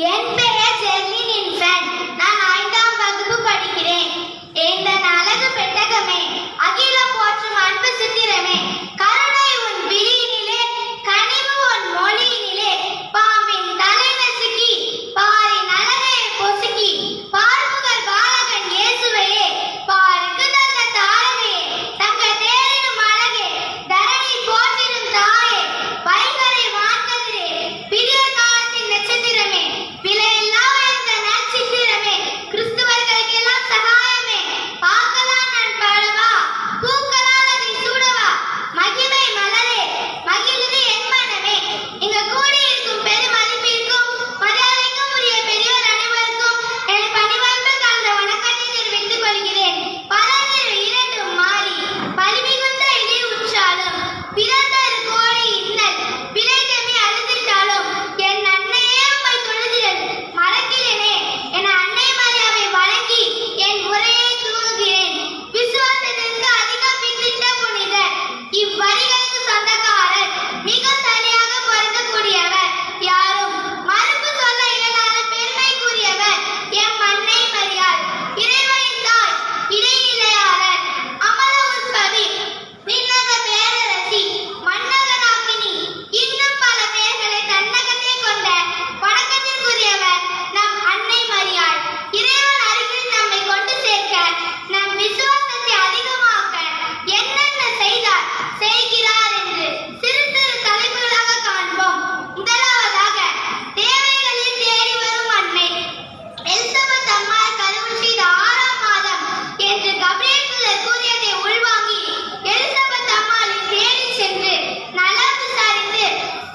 என் பெயர் ஜெர்லின் இன்ஃபன். நான் 5ஆம் வகுப்பு படிக்கிறேன். எந்தன் அழகு பெட்டகமே, அகிலம் போற்றும் அன்பு சித்திரமே, கருணை உன் விழியினிலே, கனிவு உன் மொழியினிலே, பாம்பின் தலை நசுக்கி பாரின் அழகையை பொசுக்கி பார்முகர் பாலகன் இயேசுவையே, பாருக்கு தந்த தாரகையே, தங்க தேரிடும் அழகே, தரணி போற்றிடும் தாயே, வைகரை வான்கதிரே, பிரிய காலத்தின் நட்சத்திரமே, விலையில்லா உயர்ந்த நட்சத்திரமே, கிறிஸ்துவர்களுக்கெல்லாம் சகாயமே, பார்க்கலாம் நான் பாடவா, பூக்களால் அதை சூடவா, மகிமை மலரே, மகிழ்ந்து என் மனமே. இங்கு கூடியிருக்கும் பெருமதிப்பிற்கும் மரியாதைக்கும் உரிய பெரியோர் அனைவருக்கும் என் பணிவாழ்வு கலந்த வணக்கத்தை தெரிவித்துக் கொள்கிறேன். பலர் இரண்டும் மாறி பரிமிகுந்த இடி உற்றாலும் பிறந்தர் கோடி இன்னல் பிழைதமி அழுதிட்டாலும் என் அன்னையே உம்மை தொழுதிடல் மறக்கிலேனே என அன்னை மரியாவை வணங்கி என் உரையை துவங்குகிறேன். விசுவாசத்திற்கு அதிகம் வித்திட்ட புனிதர், இவ்வரிகளுக்கு சொந்தக்காரர், மிக சரியாக பொருந்தக்கூடியவர், யாரும் மறுப்பு சொல்ல இயலாத பெருமைக்குரியவர் எம் அன்னை மரியாள், இறைவனின் தாய், இடைநிலையாளர், அமல உற்பவி, விண்ணக பேரரசி, மன்னக நாக்கினி, இன்னும் பல பெயர்களை தன்னகத்தே கொண்ட வணக்கத்திற்குரியவர் நம் அன்னை மரியாள். இறைவன் அருகில் நம்மை கொண்டு சேர்க்க, நம் விசுவாசத்தை அதிகமாக்க என்னென்ன செய்தார் செய்கிறார் என்று சிறு சிறு தலைப்புகளாக காண்போம். முதலாவதாக, தேவைகளில் தேடி வரும் அன்னை. எலிசபெத் அம்மாள் கருவுற்ற 6ஆம் மாதம் என்று கபிரியேல் தூதர் கூறியதை உள்வாங்கி எலிசபெத் அம்மாளை தேடி சென்று நலம் விசாரித்து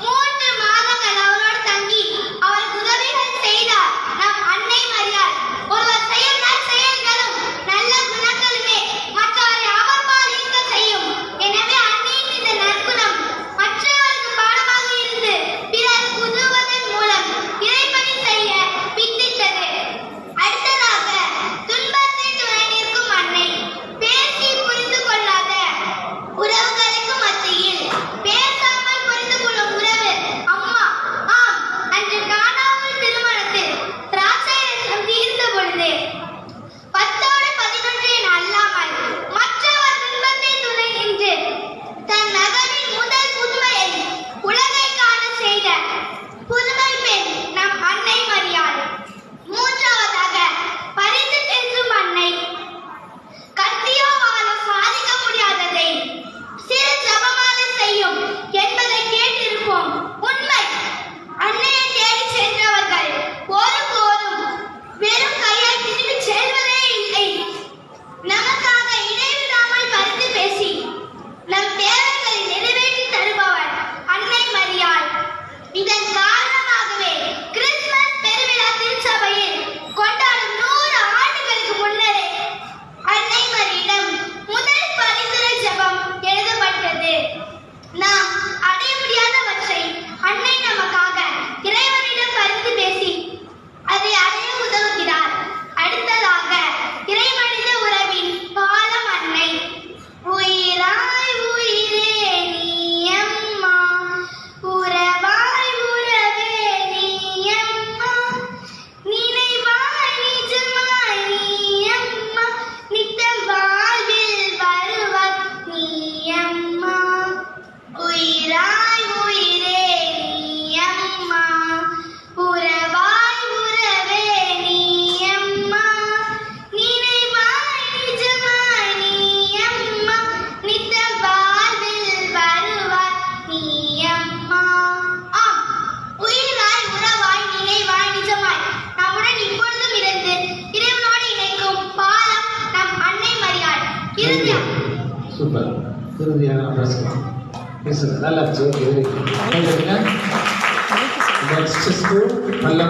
3 மாதங்கள் அவரோடு தங்கி அவருக்கு உதவிகள் செய்தார் நம் அன்னை மரியாள். ஒருவர் செய்யும் நற்செயல்களும் நல்ல குணங்களுமே மற்றவரை அவர்பால் ஈர்க்க செய்யும். எனவே அன்னையின் இந்த நற்குணம் மற்றவருக்கு பாடமாக இருந்து பிறருக்கு உதவுவதன் மூலம் இறைப்பணி செய்ய வித்திட்டது. அடுத்ததாக, துன்பத்தில் துணை நிற்கும் அன்னை. பேசி புரிந்து கொள்ளாத உறவுகளுக்கு மத்தியில் பேசாமல் புரிந்து கொள்ளும் உறவு அம்மா. ஆம், அன்று காணாமல் திருமணத்தில் திராட்சை ரசம் தீர்ந்த பொழுது 10ஓடு 11 என அல்லாமல் மற்றவர் துன்பத்தில் துணை நின்று தன் மகனின் முதல் புதுமையை உலகை காண செய்த புதுமை பெண் நம் அன்னை மரியாள். மூன்றாவதாக, பரிந்து பேசும் அன்னை. கத்தியோ வாளோ சாதிக்க முடியாததை சிறு ஜபமாலை செய்யும் என்பதை கேட்டிருப்போம். உண்மை, அன்னையை தேடி சென்றவர்கள் ஒருபோதும் வெறும் கையால் திரும்பி செல்வதே இல்லை. நமக்காக இடைவிடாமல் பரிந்து பேசி நம் தேவைகளை நிறைவேற்றி தருபவர் அன்னை மரியாள். இதன் காரணமாகவே கிறிஸ்துமஸ் பெருவிழா திருச்சபையில் கொண்டாடும் 100 ஆண்டுகளுக்கு முன்னரே அன்னை மரியிடம் முதல் பரிந்துரை ஜெபம் எழுதப்பட்டது. நாம் அடைய முடியாதவற்றை அன்னை நமக்காக இறைவனிடம் பரிந்து பேசி அதை அடைய உதவுகிறார். அடுத்ததாக, இறைமனித உறவின் பாலம் அன்னை. உயிராய் உயிரே நீ அம்மா, உறவாய் உறவே நீ அம்மா, நினைவாய் நிஜமாய் நீ அம்மா, நித்தம் வாழ்வில் வருவாய் நீ அம்மா. உயிராய் உயிரே நீ அம்மா, உறவாய் உறவே நீ அம்மா, நினைவாய் நிஜமாய் நீ அம்மா, நித்தம் வாழ்வில் வருவாய் நீ அம்மா. ஆம், உயிராய் உறவாய் நினைவாய் நிஜமாய் நம்முடன் இப்பொழுதும் இருந்து இறைவனோடு இணைக்கும் பாலம் நம் அன்னை மரியாள். இறுதியாக சூப்பர். இறுதியாக நம்ம பேசுங்க. நல்லா இருந்துச்சு. நெக்ஸ்ட் ஸ்கூல் நல்ல